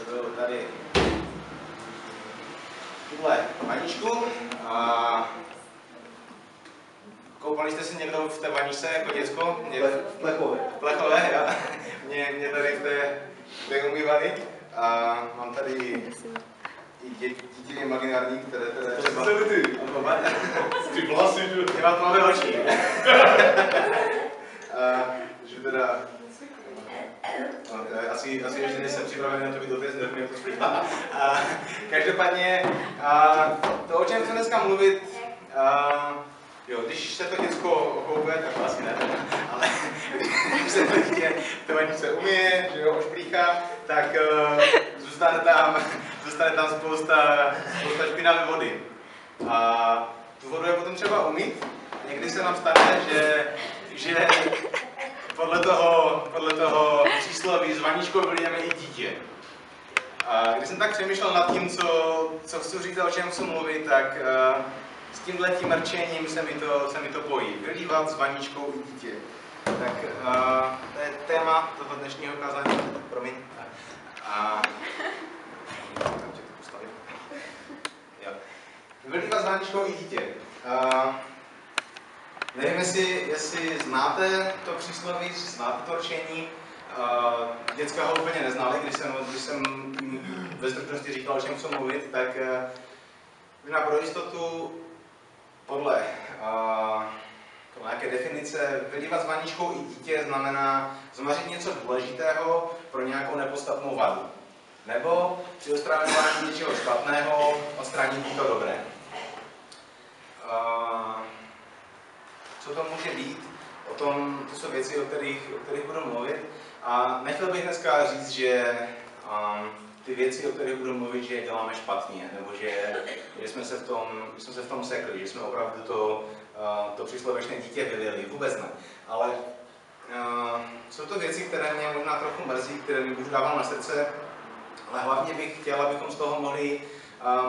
byl tady tuhle vaničku. Koupali jste se někdo v té vaničce jako děcko? V Plechové. V Plechové, já. Mě tady v té umývali. A mám tady i děti imaginární, které třeba... To ty. Ty vlasy, že? Já mám tmavé oči. Že teda... Asi ještě nejsem připravený na to být dotaz, nevím, jak to splývá. Každopádně, to, o čem chci dneska mluvit, jo, když se to děcko houpe, tak to asi ne, ale když se to dítě v vaničce umyje, že jo, ošplíchá, tak zůstane tam spousta špinavé vody. A tu vodu je potom třeba umýt. Někdy se nám stane, že podle toho přísloví s vaničkou vylijeme i dítě. A když jsem tak přemýšlel nad tím, co chci říct a o čem chci mluvit, tak s tímhletím mrčením se mi to pojí. Vylívat s vaničkou i dítě. Tak to je téma toho dnešního kázání. Promiň. Vylívat s vaničkou i dítě. Nevím, jestli znáte to přísloví, znáte to rčení. Děcka ho úplně neznali, když jsem ve stručnosti říkal, o čem chci mluvit, tak možná pro jistotu podle nějaké definice vylívat s vaničkou i dítě znamená zmařit něco důležitého pro nějakou nepodstatnou vadu. Nebo při odstraňování něčeho špatného odstranit to dobré. Co to může být? To jsou věci, o kterých budu mluvit. A nechtěl bych dneska říct, že ty věci, o kterých budu mluvit, že je děláme špatně, nebo že jsme se v tom sekli, že jsme opravdu to příslovečné dítě vylili. Vůbec ne. Ale jsou to věci, které mě možná trochu mrzí, které mi Bůh dával na srdce, ale hlavně bych chtěl, abychom z toho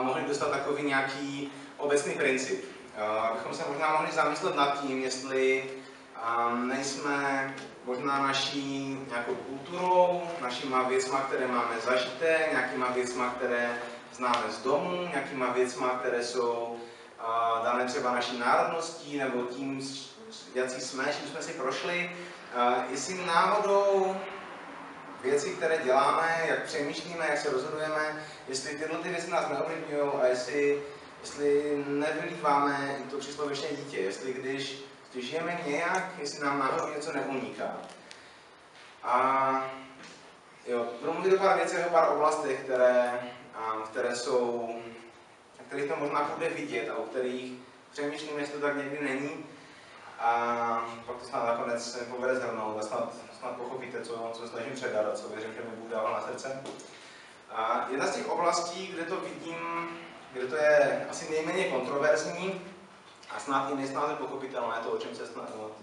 mohli dostat takový nějaký obecný princip. Abychom se možná mohli zamyslet nad tím, jestli nejsme možná naší nějakou kulturou, našima věcma, které máme zažité, nějakýma věcma, které známe z domu, nějakýma věcma, které jsou dané třeba naší národností, nebo tím, jaký jsme, čím jsme si prošli. Jestli náhodou věci, které děláme, jak přemýšlíme, jak se rozhodujeme, jestli tyhle ty věci nás neovlivňují a jestli nevylíváme to příslovečné dítě, jestli když žijeme nějak, jestli nám náhodou něco neuniká. A jo, budu mluvit o pár věcech, o pár oblastech, které jsou, na kterých to možná bude vidět a o kterých přemýšlím, jestli to tak někdy není. A pak to snad nakonec se povede zhrnout a snad pochopíte, co snažím předat a co věřím, že mi Bůh dával na srdce. A jedna z těch oblastí, kde to vidím, kde to je asi nejméně kontroverzní a snad i nejsnáze pochopitelné, to,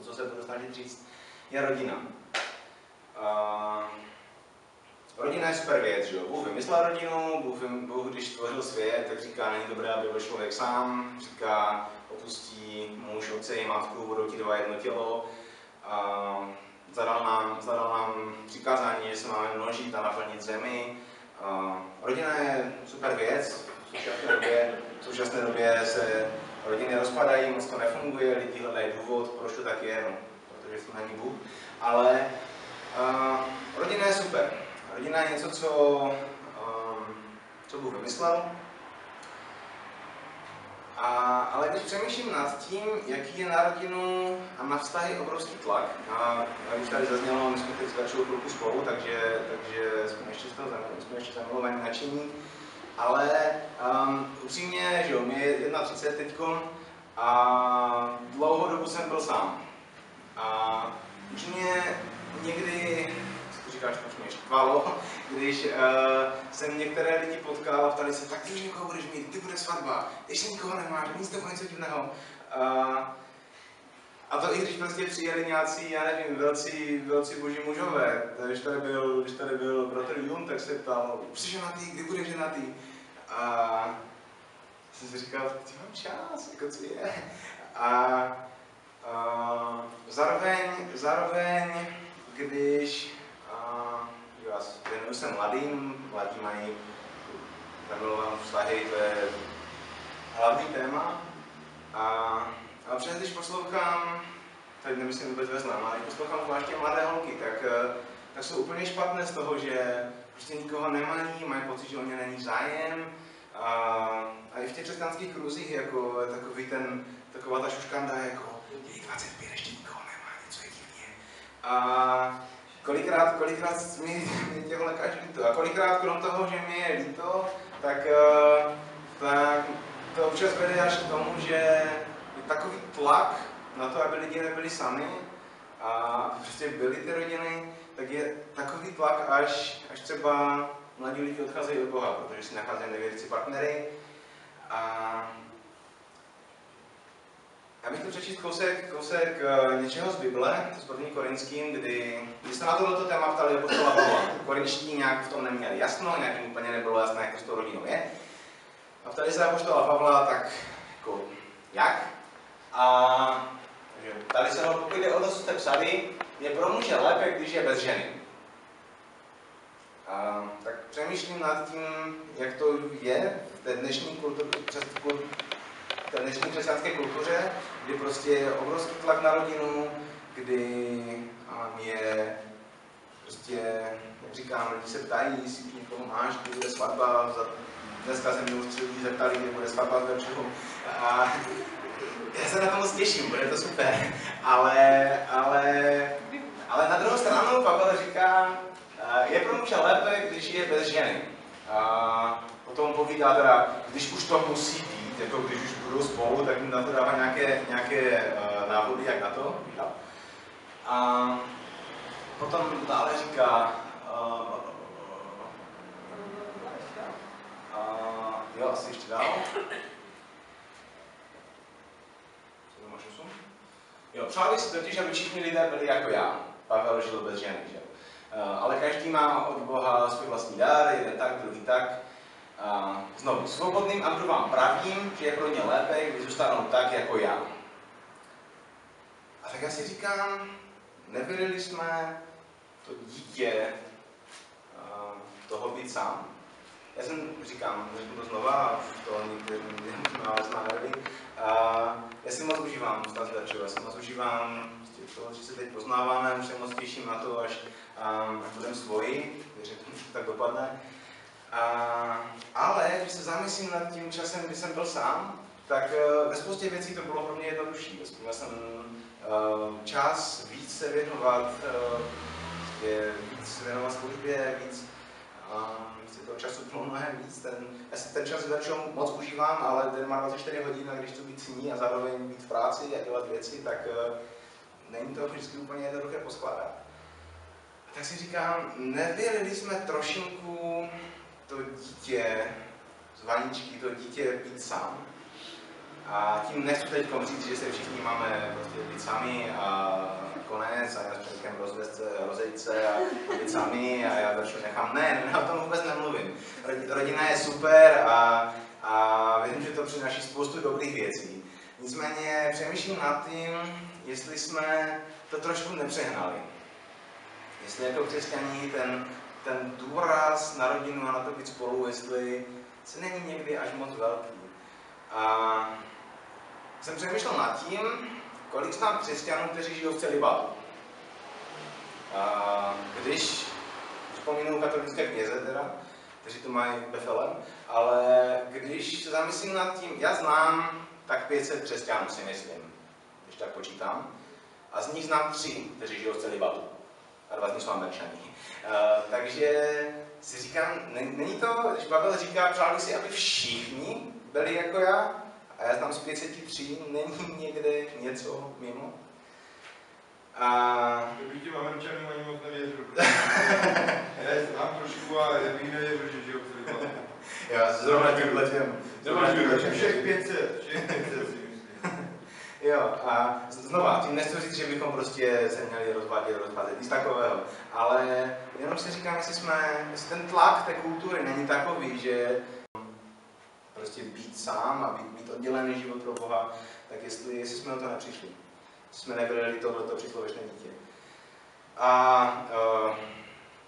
co se budu snažit říct, je rodina. Rodina je super věc, že jo? Bůh vymyslel rodinu, Bůh, když stvořil svět, tak říká, není dobré, aby byl člověk sám, říká, opustí muž, otce i matku, budou ti dva jedno tělo. Zadal nám přikázání, že se máme množit a naplnit zemi. Rodina je super věc, v současné době se rodiny rozpadají, moc to nefunguje, lidi hledají důvod, proč to tak je, no, protože to není Bůh. Ale rodina je super. Rodina je něco, co Bůh vymyslel. Ale když přemýšlím nad tím, jaký je na rodinu a na vztahy obrovský tlak, a už tady zaznělo, my jsme teď začali chvilku spolu, takže jsme ještě zamluvaní nadšení. Ale upřímně, že jo, mě je 31 teďko a dlouhou dobu jsem byl sám. A už mě někdy, co to říkáš, už mě štvalo, když jsem některé lidi potkal a ptali se, tak ty už někoho budeš mít, ty bude svatba, ještě nikoho nemáš, nic toho něco divného. A to i když prostě přijeli nějací, já nevím, velcí boží mužové. Když tady byl bratr Jun, tak se ptal, už jsi ženatý, kdy budeš ženatý? A jsem si říkal, ty mám čas, jako co je? A zároveň když věnuju se mladým, mladí mají zamilované vztahy, to je hlavní téma. A přes když poslouchám, teď nemyslím vůbec ve zlém, ale když poslouchám zvláště mladé holky, tak jsou úplně špatné z toho, že prostě nikoho nemají, mají pocit, že o ně není zájem. A i v těch křesťanských kruzích jako taková ta šuškanda jako je 25, ještě nikoho nemá, něco je divně. A kolikrát mi těch lékařů líto. A kolikrát krom toho, že mi je líto, tak to občas vede až k tomu, že je takový tlak na to, aby lidi nebyli sami a prostě byly ty rodiny, tak je takový tlak, až třeba mladí lidi odcházejí od Boha, protože si nacházejí nevěřící partnery. Já bych chtěl přečíst kousek něčeho z Bible, z 1. Korinským, kdy se na tohleto téma ptali apoštola Pavla. Korinští nějak v tom neměli jasno, nějak jim úplně nebylo jasné, jak to s tou rodinou je. A ptali se apoštola Pavla, tak jako, jak? Takže ptali se ho, pokud jde o to, co jste psali, je pro muže lépe, když je bez ženy. Tak přemýšlím nad tím, jak to je v té dnešní křesťanské kultuře, kdy prostě je obrovský tlak na rodinu, kdy je prostě, jak říkám, lidi se ptají, jestli někoho máš, kdy bude svatba, dneska se mě už 3 lidi zeptali, kdy bude svatba z večeru. Já se na to moc těším, bude to super, ale na druhou stranu Pavel říká, je pro muže lépe, když je bez ženy. Potom povídá teda, když už to musí být, jako když už budou spolu, tak jim na to dává nějaké návody, jak na to. Potom dále říká, jo, asi ještě dál. Jo, přáli si totiž, aby všichni lidé byli jako já. Pavel žil bez ženy, že? Ale každý má od Boha svůj vlastní dar, jeden tak, druhý tak. Znovu svobodným a budu vám pravím, že je pro ně lépe, když zůstanou tak, jako já. A tak já si říkám, nevylili jsme to dítě toho být sám. Já jsem říkám, řeknu to znova, už to někdy zná nervy. Já si moc užívám vztah s Verčou, já si moc užívám toho, že se teď poznáváme, už se moc těším na to, až budeme svoji, že to tak dopadne. Ale když se zamyslím nad tím časem, kdy jsem byl sám, tak ve spoustě věcí to bylo pro mě jednodušší. Měl jsem čas víc se věnovat, službě, víc toho času bylo mnohem víc. Já si ten čas s Verčou moc užívám, ale den má 24 hodin a když to být s ní a zároveň být v práci a dělat věci, tak není to vždycky úplně jednoduché poskládat. Tak si říkám, nevylili jsme trošinku to dítě z vaničky, to dítě být sám. A tím nechci teď říct, že se všichni máme prostě být sami a konec a já s Čenkem rozejít se a být sami a já Verču nechám. Ne, o tom vůbec nemluvím. Rodina je super a věřím, že to přináší spoustu dobrých věcí. Nicméně přemýšlím nad tím, jestli jsme to trošku nepřehnali. Jestli jako křesťaní ten důraz na rodinu a na to být spolu, jestli se není někdy až moc velký. A jsem přemýšlel nad tím, kolik znám křesťanů, kteří žijou v celibátu. Když vzpomínám katolické kněze teda, kteří to mají befelem, ale když se zamyslím nad tím, já znám tak 500 křesťanů, si myslím, když tak počítám, a z nich znám 3, kteří žijou v celibátu. A 2 z nich jsou Američaní. Takže si říkám, není to, když Pavel říká, přál bych si, aby všichni byli jako já, a já znám z 503, není někde něco mimo? Kdyby těm Američanům ani moc nevěřil. Já je znám trošku a já bych nevěřil, že žijou v celibátu. Já zrovna tímhle těm. Všech 500 si myslím. Jo, a znova, tím nechci říct, že bychom prostě se měli rozvádět, nic takového. Ale jenom si říkám, jestli ten tlak té kultury není takový, že prostě být sám a být oddělený život pro Boha, tak jestli jsme o to nepřišli. Jsme nevylili tohleto příslovečné dítě.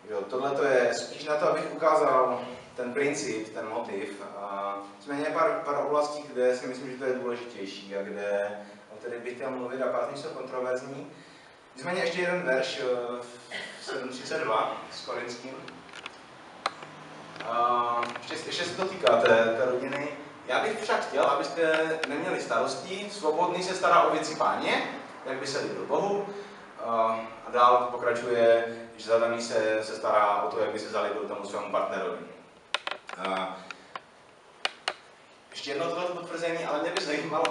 Jo, tohle to je spíš na to, abych ukázal ten princip, ten motiv. Nicméně pár oblastí, kde si myslím, že to je důležitější a kde o kterých bych chtěl mluvit a pár jsou kontroverzní. Nicméně ještě jeden verš, 7.32 s Korinským. Ještě se to týká té rodiny. Já bych však chtěl, abyste neměli starosti, svobodný se stará o věci Páně, jak by se líbil Bohu. A dál pokračuje, že zadaný se stará o to, jak by se zalíbil tomu svému partnerovi. Ještě jedno tohle potvrzení, ale mě by zajímalo,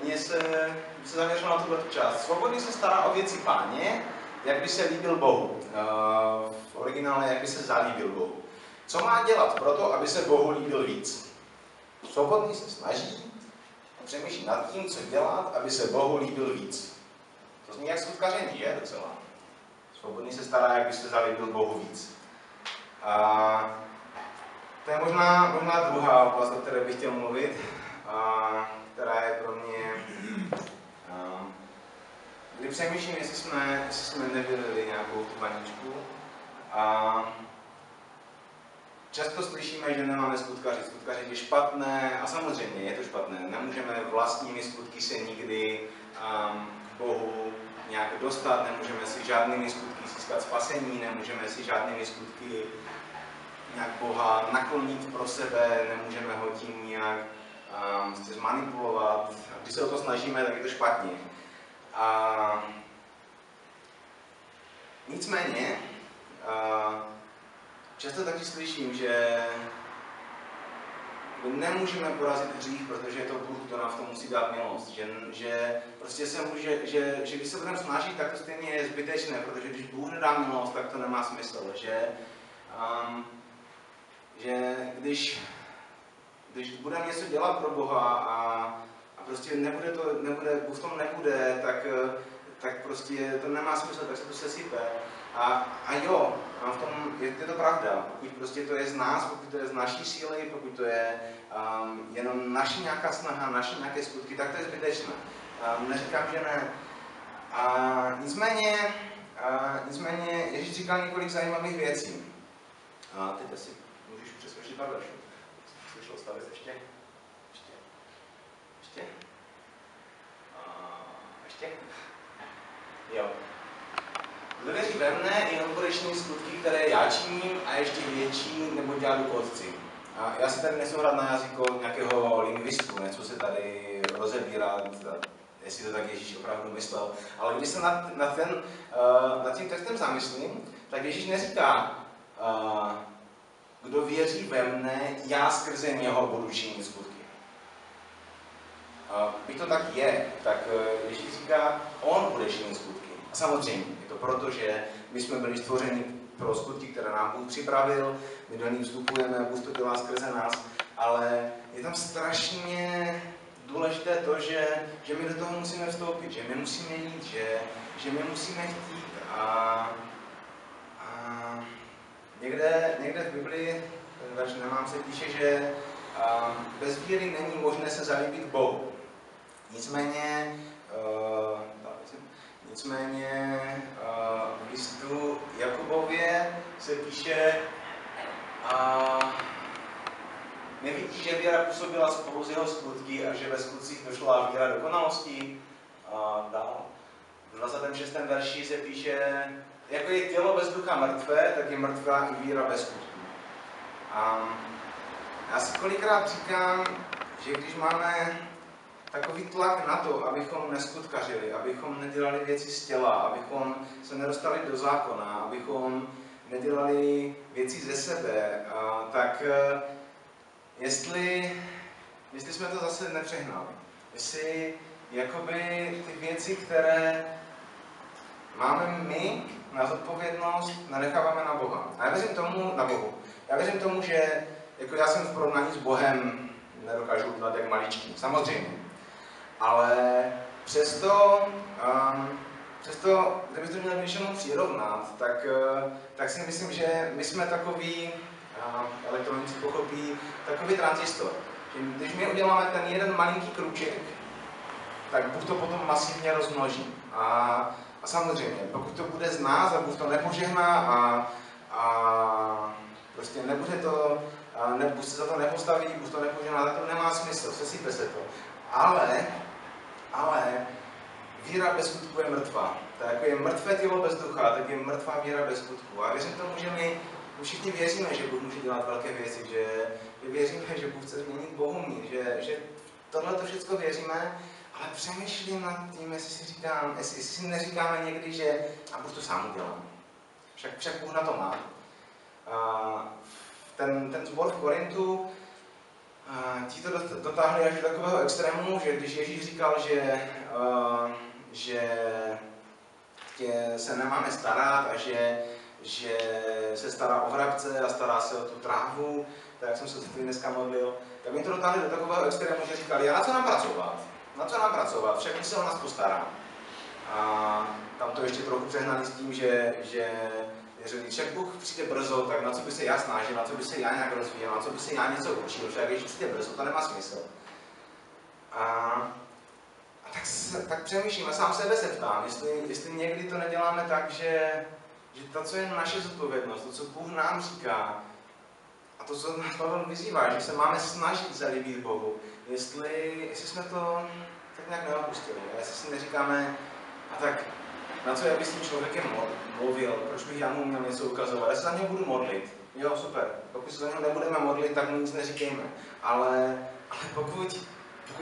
mě se zaměřilo na tuto část. Svobodný se stará o věci Páně, jak by se líbil Bohu. V originále, jak by se zalíbil Bohu. Co má dělat proto, aby se Bohu líbil víc? Svobodný se snaží, přemýšlí nad tím, co dělat, aby se Bohu líbil víc. To zní jak skutkaření, že? Docela. Svobodný se stará, jak by se zalíbil Bohu víc. To je možná druhá oblast, o které bych chtěl mluvit, která je pro mě, kdy přemýšlím, jestli jsme nevylili nějakou tu vaničku. Často slyšíme, že nemáme skutkařit. Skutkařit je špatné a samozřejmě je to špatné. Nemůžeme vlastními skutky se nikdy k Bohu nějak dostat, nemůžeme si žádnými skutky získat spasení, nemůžeme si žádnými skutky nějak Boha naklonit pro sebe, nemůžeme ho tím nějak zmanipulovat. Když se o to snažíme, tak je to špatně. Nicméně, často taky slyším, že nemůžeme porazit hřích, protože je to Bůh, kdo nám v tom musí dát milost. Že prostě se může, že když se budeme snažit, tak to stejně je zbytečné, protože když Bůh nedá milost, tak to nemá smysl. Že když budeme něco dělat pro Boha a prostě Bůh v tom nebude, tak prostě to nemá smysl, tak se to sesype. A jo, v tom je to pravda. Pokud prostě to je z nás, pokud to je z naší síly, pokud to je jenom naše nějaká snaha, naše nějaké skutky, tak to je zbytečné. Neříkám, že ne. Nicméně Ježíš říkal několik zajímavých věcí. Teď asi můžeš přesvědčit pár dalších. Slyšel stavit ještě? Ještě? Jo. Kdo věří ve mne, jenom bude činit skutky, které já činím a ještě větší, nebo dělat důchodci. Já si tady nechci hrát na jazyko nějakého lingvistu, nechci se tady rozebírat, jestli to tak Ježíš opravdu myslel. Ale když se nad tím textem zamyslím, tak Ježíš neříká, kdo věří ve mne, já skrze něho budu činit skutky. Když to tak je, tak Ježíš říká, on bude činit skutky. A samozřejmě, je to proto, že my jsme byli stvořeni pro skutky, které nám Bůh připravil, my do nich vstupujeme, Bůh to dělá skrze nás, ale je tam strašně důležité to, že my do toho musíme vstoupit, že my musíme jít, že my musíme chtít. Někde v Biblii, ten nemám, se píše, že bez víry není možné se zalíbit Bohu. Nicméně v listu Jakubově se píše, nevidí, že víra působila spolu s jeho skutky a že ve skutcích došla víra dokonalosti. Dál. V 26. verši se píše, jako je tělo bez ducha mrtvé, tak je mrtvá i víra bez skutků. Já si kolikrát říkám, že když máme takový tlak na to, abychom neskutkařili, abychom nedělali věci z těla, abychom se nedostali do zákona, abychom nedělali věci ze sebe, tak jestli jsme to zase nepřehnali. Jestli jakoby ty věci, které máme my na zodpovědnost, nenecháváme na Boha. A já věřím tomu, na Bohu. Já věřím tomu, že jako já jsem v porovnání s Bohem nedokážu udělat jak maličký, samozřejmě. Ale přesto, kdybych to měl něčemu přirovnat, tak si myslím, že my jsme takový, elektronici pochopí, takový tranzistor. Když my uděláme ten jeden malinký kruček, tak Bůh to potom masivně rozmnoží. A samozřejmě, pokud to bude z nás a Bůh to nepožehná a prostě nebude to, buď se za to nepostaví, buď to nepožená, tak to nemá smysl, sesype se to. Ale víra bez skutku je mrtvá. Tak jako je mrtvé tělo bez ducha, tak je mrtvá víra bez skutku. A věřím tomu, že my všichni věříme, že Bůh může dělat velké věci, že věříme, že Bůh chce změnit Bohumír, že tohle to všechno věříme, ale přemýšlím nad tím, jestli si neříkáme někdy, že a Bůh to sám udělá. Však Bůh na to má. Ten sbor v Korintu, ti to dotáhli až do takového extrému, že když Ježíš říkal, že se nemáme starat a že se stará o vrabce a stará se o tu trávu, tak jak jsem se tady dneska modlil, tak mi to dotáhli do takového extrému, že říkali, na co nám pracovat? Na co nám pracovat? Však se o nás postará. A tam to ještě trochu přehnali s tím, že věřili, však Bůh přijde brzo, tak na co by se já snažil, na co by se já nějak rozvíjel, na co by se já něco učil, však když přijde brzo, to nemá smysl. Tak přemýšlím a sám sebe se ptám, jestli někdy to neděláme tak, že to, co je naše zodpovědnost, to, co Bůh nám říká, a to, co nás Pavel vyzývá, že se máme snažit zalíbit Bohu, jestli jsme to tak nějak neopustili, jestli si neříkáme, a tak na co já bych s tím člověkem mluvil, proč bych já mu měl něco ukazovat, já se za něho budu modlit, jo, super, pokud se za něho nebudeme modlit, tak mu nic neříkejme, ale pokud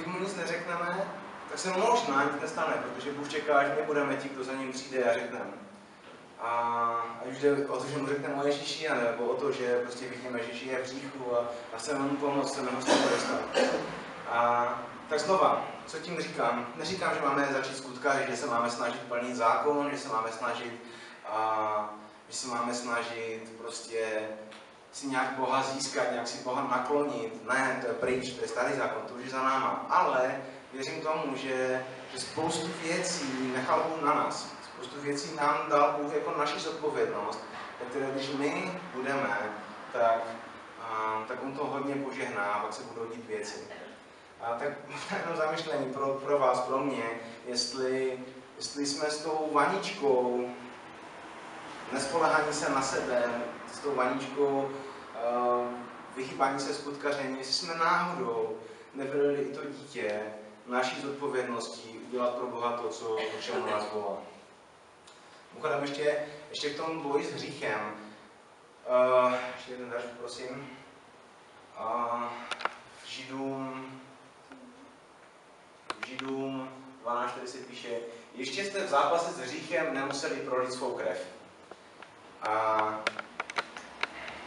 mu nic neřekneme, tak se možná nic nestane, protože Bůh čeká, že my budeme ti, kdo za ním přijde a řekneme. A už jde o to, že mu řekneme o Ježíši, nebo o to, že prostě vidíme, že žije v hříchu a chceme mu pomoct, chceme ho z toho dostat. Tak znova, co tím říkám? Neříkám, že máme začít skutka, že se máme snažit plnit zákon, že se máme snažit prostě si nějak Boha získat, nějak si Boha naklonit. Ne, to je pryč, to je starý zákon, to už je za náma. Ale věřím tomu, že spoustu věcí nechal Bůh na nás. Spoustu věcí nám dal Bůh jako naši zodpovědnost, které když my budeme, tak on to hodně požehná a pak se budou dít věci. Tak jenom zamyšlení pro vás, pro mě, jestli jsme s tou vaničkou, nespolehání se na sebe, s tou vaničkou vychýbání se skutkaření, jestli jsme náhodou nevylili i to dítě naší zodpovědností udělat pro Boha to, co čemu nás volá. Mimochodem ještě k tomu boji s hříchem. Ještě jeden další, prosím. Židům 12:4 se píše, ještě jste v zápase s hříchem nemuseli prolít svou krev.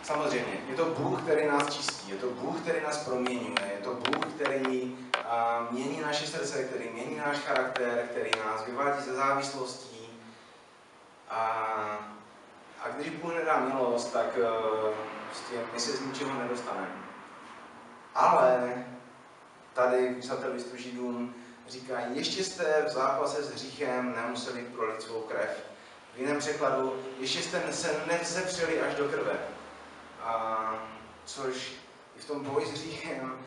Samozřejmě, je to Bůh, který nás čistí, je to Bůh, který nás proměňuje, je to Bůh, který mění naše srdce, který mění náš charakter, který nás vyvádí ze závislostí. A když Bůh nedá milost, tak prostě my se z ničeho nedostaneme. Ale tady písatel listu Židům říká, ještě jste v zápase s hříchem nemuseli prolít svou krev. V jiném překladu, ještě jste se nevzepřeli až do krve. Což i v tom boji s hříchem,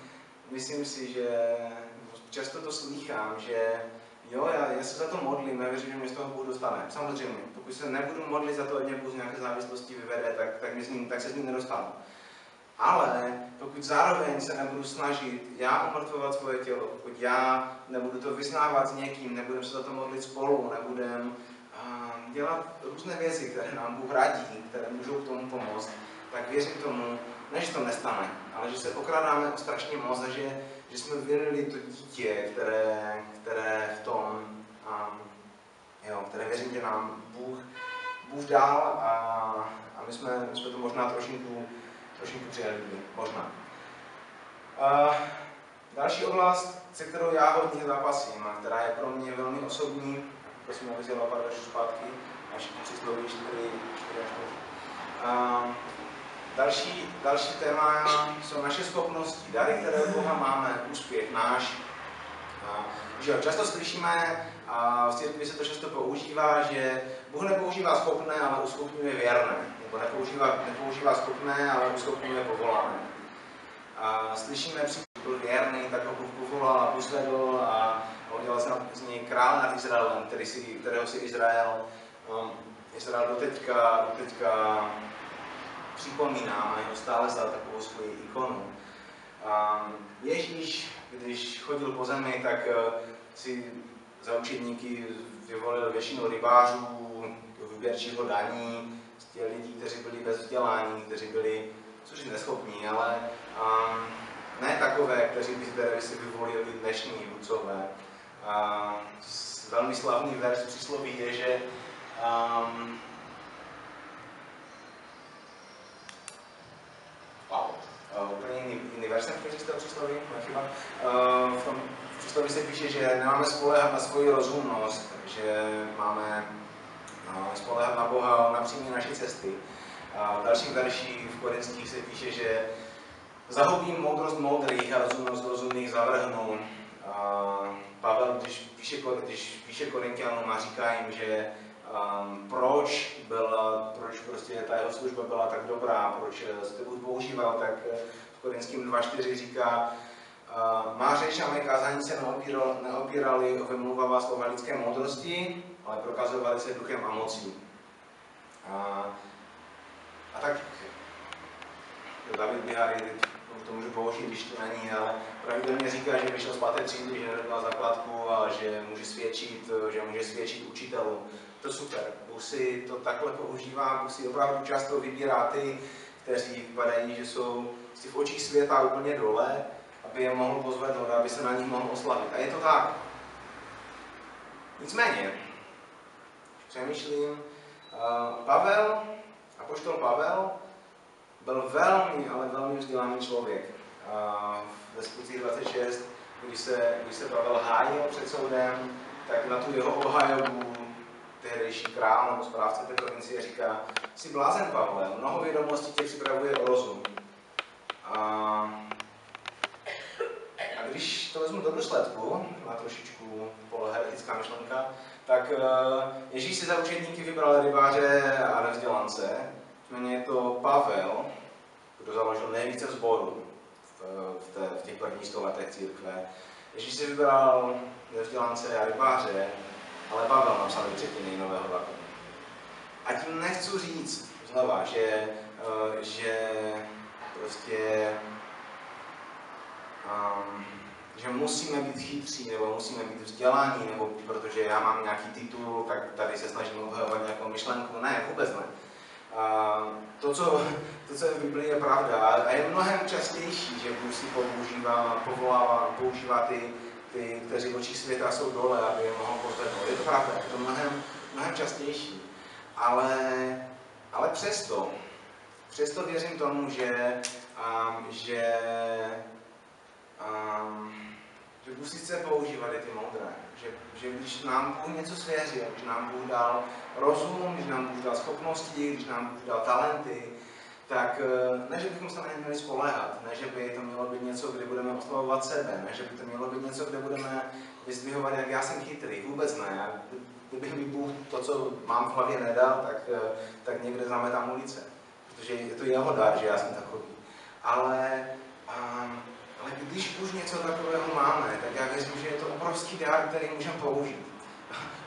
myslím si, že často to slýchám, že jo, já se za to modlím, já věřím, že mě z toho Bůh dostane. Samozřejmě, pokud se nebudu modlit za to, ať mě Bůh z nějaké závislosti vyvede, tak se s ním nedostanu. Ale pokud zároveň se nebudu snažit já umrtvovat svoje tělo, pokud já nebudu to vyznávat s někým, nebudem se za to modlit spolu, nebudem dělat různé věci, které nám Bůh radí, které můžou k tomu pomoct, tak věřím tomu, ne, že to nestane, ale že se okrádáme o strašně moc a že jsme vylili to dítě, které v tom, které věřím, že nám Bůh dal a my jsme to možná trošinku přijali, možná. Další oblast, se kterou já hodně zápasím a která je pro mě velmi osobní, prosím, aby vzala pár další zpátky, až přisloví 4 Další téma jsou naše schopnosti, dary, které od Boha máme, úspěch náš. Často slyšíme, a v církvi se to často používá, že Bůh nepoužívá schopné, ale uschopňuje věrné. Nebo nepoužívá schopné, ale uschopňuje povolané. Slyšíme, že byl věrný, tak ho Bůh povolal a uzvedl a udělal z něj král nad Izraelem, kterého si Izrael doteďka připomíná, má stále za takovou svoji ikonu. Ježíš, když chodil po zemi, tak si za učedníky vyvolil většinu rybářů, výběrčího daní, lidí, kteří byli bez vzdělání, kteří byli což neschopní, ale ne takové, kteří by si vyvolili dnešní vůdcové. Velmi slavný verš přísloví je, že úplně jiný verš jsem chtěl z toho přísloví, nechyba. V tom přísloví se píše, že nemáme spoléhat na svoji rozumnost, že máme spoléhat na Boha, na přímí naší cesty. V dalším verši v Korinských se píše, že zahubím moudrost moudrých a rozumnost rozumných zavrhnu. Pavel, když píše Korinťanům a říká jim, že proč prostě ta jeho služba byla tak dobrá, proč jste Bůh používal, tak v Korinským 2.4 říká, má řeč a mé kázání se neopírali o vymluvavá slova lidské moudrosti, ale prokazovali se duchem a mocí. A tak David Bihari, to můžu použít, když to není, ale pravidelně říká, že vyšel z 5. třídy, že nedal základku a že může svědčit učitelům. To super. Bůh si to takhle používá, Bůh si opravdu často vybírá ty, kteří vypadají, že jsou v očích světa úplně dole, aby je mohl pozvednout, aby se na nich mohl oslavit. A je to tak. Nicméně, přemýšlím, apoštol Pavel byl velmi, ale velmi vzdělaný člověk. Ve Skutcích 26, když se Pavel hájil před soudem, tak na tu jeho obhajobu tehdejší král nebo správce té provincie říká: jsi blázen, Pavle, mnoho vědomostí tě připravuje o rozum. A když to vezmu do důsledku, má trošičku poloheretická myšlenka, tak Ježíš si za učedníky vybral rybáře a nevzdělance. Je to Pavel, kdo založil nejvíce sborů v těch prvních 100 letech církve. Ježíš si vybral nevzdělance a rybáře, ale Pavel napsal do třetiny Nového zákona. A tím nechci říct znova, že prostě že musíme být chytří, nebo musíme být vzdělaní, nebo protože já mám nějaký titul, tak tady se snažím obhajovat nějakou myšlenku. Ne, vůbec ne. To, co je v Biblii, je pravda. A je mnohem častější, že Bůh si používá ty, kteří v očích světa jsou dole, aby je mohl pozvednout. Je to pravda, je to mnohem častější. Ale přesto věřím tomu, že Bůh si chce používat i ty moudré. Že když nám Bůh něco svěřil, když nám Bůh dal rozum, když nám Bůh dal schopnosti, když nám Bůh dal talenty, tak ne, že bychom se na ně měli spoléhat, ne, že by to mělo být něco, kde budeme oslavovat sebe, ne, že by to mělo být něco, kde budeme vyzdvihovat, jak já jsem chytrý, vůbec ne. Kdybych mi Bůh to, co mám v hlavě, nedal, tak někde zametám ulice, protože je to jeho dar, že já jsem takový. Ale když už něco takového máme, tak já věřím, že je to obrovský dar, který můžeme použít.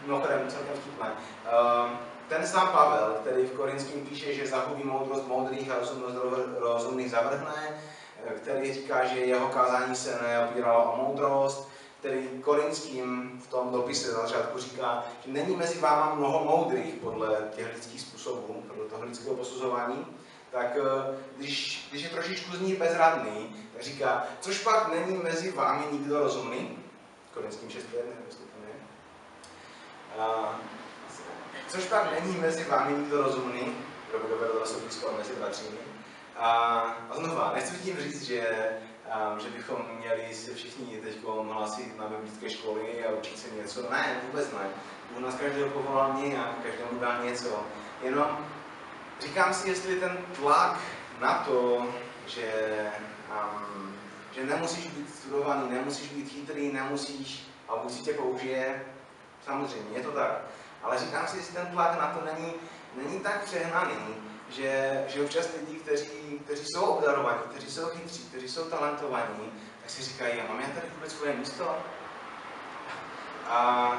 Mimochodem, celkem vtipné. Ten sám Pavel, který v Korinským píše, že zahubí moudrost moudrých a rozumnost rozumných zavrhne, který říká, že jeho kázání se neopíralo o moudrost, který Korinským v tom dopise na začátku říká, že není mezi váma mnoho moudrých podle těch lidských způsobů, podle toho lidského posuzování, tak když je trošičku z ní bezradný, tak říká, což pak není mezi vámi nikdo rozumný, Korinským 6.1, jestli to je. Což pak není mezi vámi nikdo rozumný, kdo by dovedl se blízko mezi bratřími. A znova, nechci tím říct, že bychom měli se všichni teď hlásit na biblické školy a učit se něco. Ne, vůbec ne. Bůh nás každého povolal nějak, každému dá něco. Jenom říkám si, jestli ten tlak na to, že nemusíš být studovaný, nemusíš být chytrý, a Bůh si tě použije, samozřejmě, je to tak. Ale říkám si, jestli ten tlak na to není tak přehnaný, že občas lidi, kteří jsou obdarovaní, kteří jsou chytří, kteří jsou talentovaní, tak si říkají, mám já tady vůbec svoje místo? A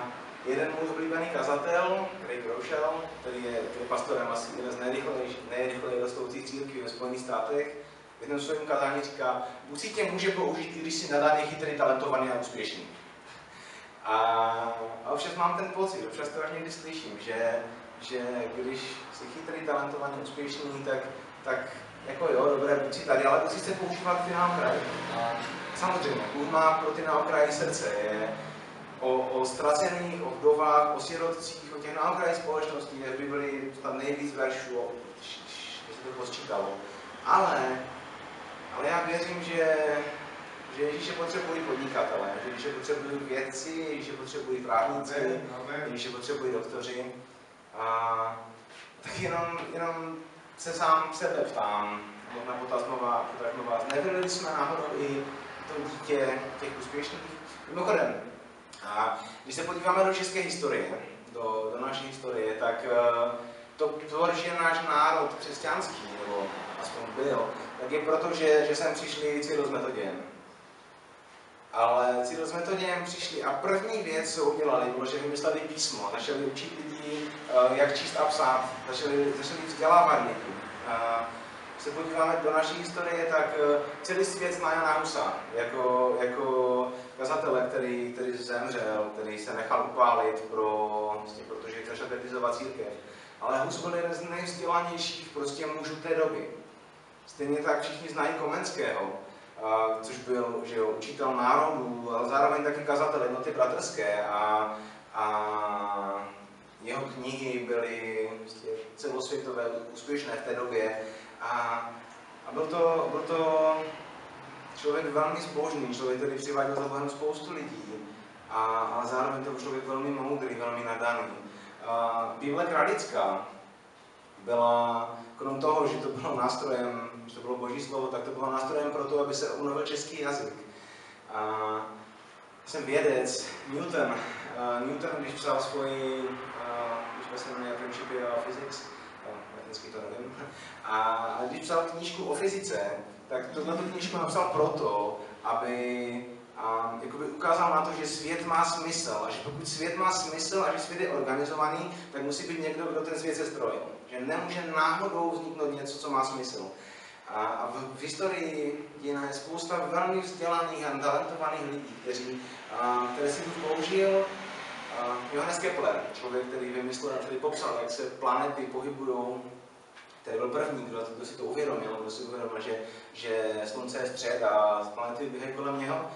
jeden můj oblíbený kazatel, Craig Groeschel, který je pastorem asi jeden z nejrychleji rostoucích církví ve Spojených státech, v jednom svém kazání říká, Bůh si tě může použít, když jsi nadaný, chytrý, talentovaný a úspěšný. A občas mám ten pocit, občas to až někdy slyším, že když jsi chytrý, talentovaný, úspěšný, tak jako jo, dobré, buď si tady, ale Bůh si chce používat ty na okraji. A samozřejmě, Bůh má pro ty na okraji srdce, je o ztracených, o vdovách, o sirotcích, o těch na okraji společnosti, kde by byly tam nejvíc veršů, když se to posčítalo. Ale já věřím, že Ježíše potřebují podnikatele, že Ježíše potřebují vědci, Ježíše potřebují právníci, Ježíše potřebují doktoři. A tak jenom se sám sebe ptám, možná potažmo vás, nebyli jsme náhodou i to dítě těch úspěšných? Mimochodem, když se podíváme do české historie, do naší historie, tak to, že náš národ křesťanský, nebo aspoň byl, tak je proto, že sem přišli Cyril s Metodějem. Ale Cyril s Metodějem přišli a první věc, co udělali, bylo, že vymysleli písmo, začali učit lidi, jak číst a psát, začali vzdělávat lidi. Když se podíváme do naší historie, tak celý svět zná Jana Husa jako kazatele, který zemřel, který se nechal upálit, protože chtěl kritizovat církev. Ale Hus byl jeden z nejvzdělanějších mužů té doby. Stejně tak všichni znají Komenského, což byl učitel národů, ale zároveň taky kazatel Jednoty bratrské a jeho knihy byly celosvětové, úspěšné v té době. A byl to člověk velmi zbožný, člověk, který přiváděl za Bohem spoustu lidí, a zároveň to byl člověk velmi moudrý, velmi nadaný. Bible kralická byla, krom toho, že to bylo nástrojem, že to bylo Boží slovo, tak to bylo nástrojem pro to, aby se obnovil český jazyk. Jsem vědec, Newton, když psal svoji, když se jmenuje Principia of Physics, latinsky to nevím, a když psal knížku o fyzice, tak tuto knížku napsal proto, aby ukázal na to, že svět má smysl a že pokud svět má smysl a že svět je organizovaný, tak musí být někdo, kdo ten svět sestrojil. Že nemůže náhodou vzniknout něco, co má smysl. A v historii je spousta velmi vzdělaných a talentovaných lidí, které si Bůh použil. Johannes Kepler, člověk, který popsal, jak se planety pohybují, který byl první, kdo si to uvědomil, že slunce je střed a planety běhají kolem něho,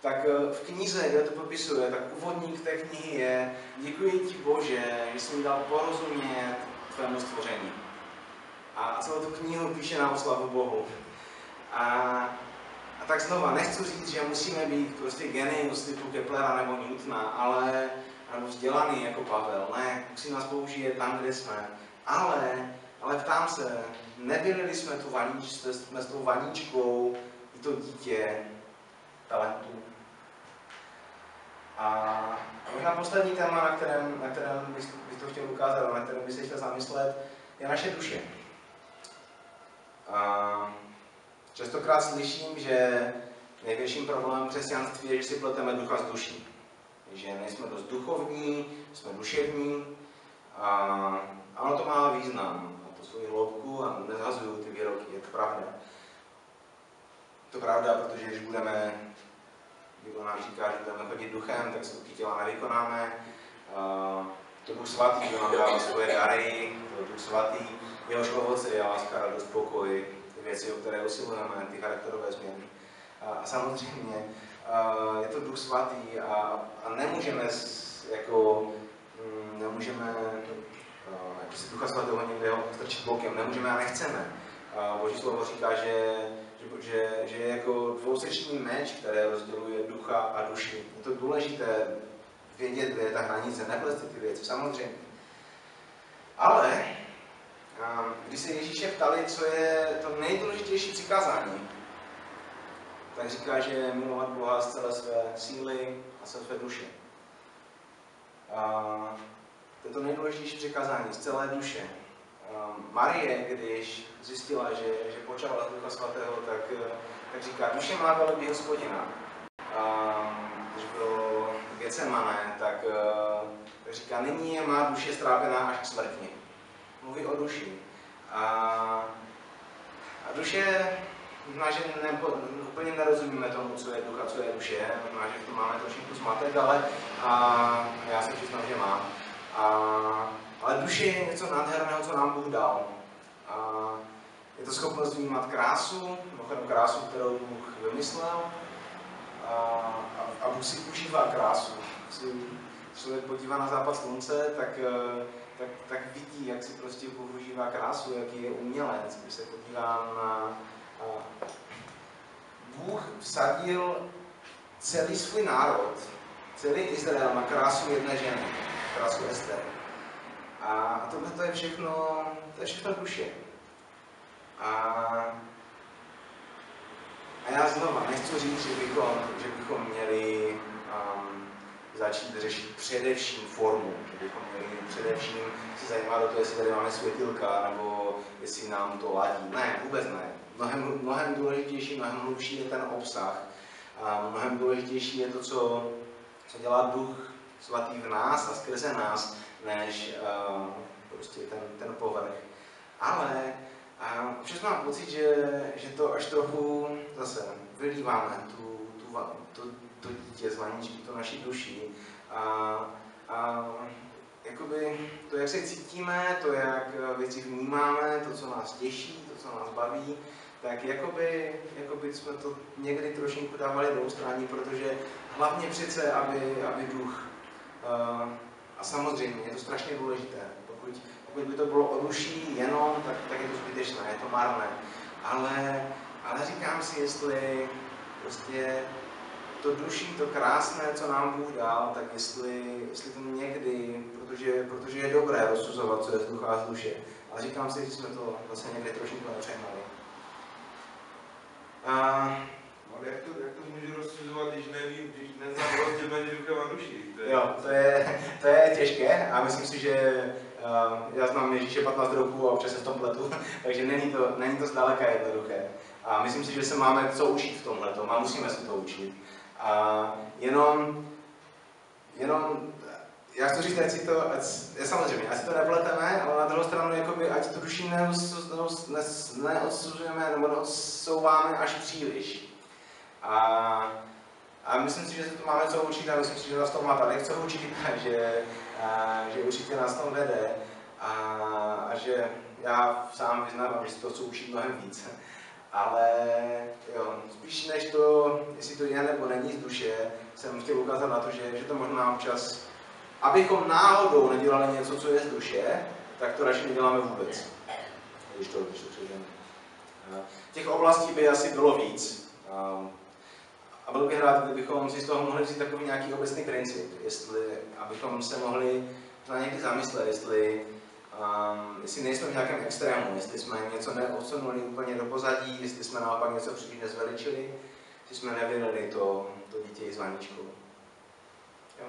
tak v knize, kde to popisuje, tak úvodník té knihy je: děkuji ti, Bože, že jsi mi dal porozumět tvému stvoření. A celou tu knihu píše na oslavu Bohu. A tak znova, nechci říct, že musíme být genius typu Keplera nebo Newtona, ale vzdělaný jako Pavel. Ne, musí nás použít tam, kde jsme. Ale ptám se, nevylili jsme s tou vaníčkou i to dítě talentů. A možná poslední téma, na kterém bych to chtěl ukázat, a na kterém bych se chtěl zamyslet, je naše duše. Častokrát slyším, že největším problémem křesťanství je, že si pleteme ducha s duší. Že nejsme dost duchovní, jsme duševní a ono to má význam. A to svoji hloubku a nezhazuju ty výroky, je to pravda. To pravda, protože když Bible nám říká, že budeme chodit duchem, tak se ty těla nevykonáme. To Duch Svatý, kdo nám dává svoje dary, to Duch Svatý, jehož ovoce je láska, radost, pokoj, ty věci, o které usilujeme, ty charakterové změny. A samozřejmě je to Duch Svatý a nemůžeme si Ducha Svatého někde strčit bokem, nemůžeme a nechceme. Boží slovo říká, že je jako dvousečný meč, které rozděluje ducha a duši. Je to důležité vědět, kde je ta hranice, neplést ty věci, samozřejmě. Ale když se Ježíše ptali, co je to nejdůležitější přikázání, tak říká, že je milovat Boha z celé své síly a z své duše. To je to nejdůležitější přikázání z celé duše. Marie, když zjistila, že počala z Ducha Svatého, tak říká, duše má velebí Hospodina. Když bylo Getsemane, tak říká, nyní je má duše strápená až k smrti. Mluví o duši. A duše, možná, že úplně nerozumíme tomu, co je duch a co je duše, možná, že v tom máme trošku zmatek, ale já se přiznám, že mám. Ale duše je něco nádherného, co nám Bůh dal. Je to schopnost vnímat krásu, krásu, kterou Bůh vymyslel. A Bůh si užívá krásu. Když člověk podívá na západ slunce, tak vidí, jak si prostě Bůh užívá krásu, jaký je umělec. Když se podívá na... Bůh vsadil celý svůj národ, celý Izrael na krásu jedné ženy, krásu Ester. A tohle to je všechno duše. A já znova nechci říct, že bychom měli začít řešit především formu, že bychom měli především se zajímat o to, jestli tady máme světilka, nebo jestli nám to ladí. Ne, vůbec ne. Mnohem důležitější, mnohem hlubší je ten obsah. Mnohem důležitější je to, co dělá Duch Svatý v nás a skrze nás, než prostě ten povrch. Ale občas mám pocit, že to až trochu zase vylíváme to dítě z vaničky, to naší duši. Jakoby to, jak se cítíme, to, jak věci vnímáme, to, co nás těší, to, co nás baví, tak jakoby jsme to někdy trošinku dávali do ústraní, protože hlavně přece, aby duch, a samozřejmě je to strašně důležité, pokud by to bylo o duši jenom, tak je to zbytečné, je to marné. Ale říkám si, jestli prostě to duší, to krásné, co nám Bůh dal, tak jestli to někdy, protože je dobré rozsuzovat, co je z ducha a z duše, ale říkám si, že jsme to vlastně někdy trošku nepřehnali. Ale jak to můžu rozsuzovat, když neznám rozdíl mezi duchem a duší? Jo, to je těžké a myslím si, že já znám Ježíše 15 roků a občas se v tom pletu, takže není to zdaleka jednoduché. A myslím si, že se máme co učit v tomhletom a musíme se to učit. Jenom já chci říct, samozřejmě, ať si to nepleteme, ale na druhou stranu, jakoby, ať tu duši neodsuzujeme nebo neodsouváme až příliš. A myslím si, že se to máme co učit a myslím si, že nás to má tady co učit, že určitě nás to vede a že já sám vyznávám, že si to chci učit mnohem víc. Ale jo, spíš než to, jestli to je nebo není z duše, jsem chtěl ukázat na to, že to možná občas, abychom náhodou nedělali něco, co je z duše, tak to radši neděláme vůbec. Když to přežeme. Těch oblastí by asi bylo víc. A byl bych rád, kdybychom si z toho mohli vzít takový nějaký obecný princip, abychom se mohli na někdy zamyslet, jestli nejsme v nějakém extrému, jestli jsme něco neodsunuli úplně do pozadí, jestli jsme naopak něco příliš nezveličili, jestli jsme nevylili to dítě s vaničkou. Jo?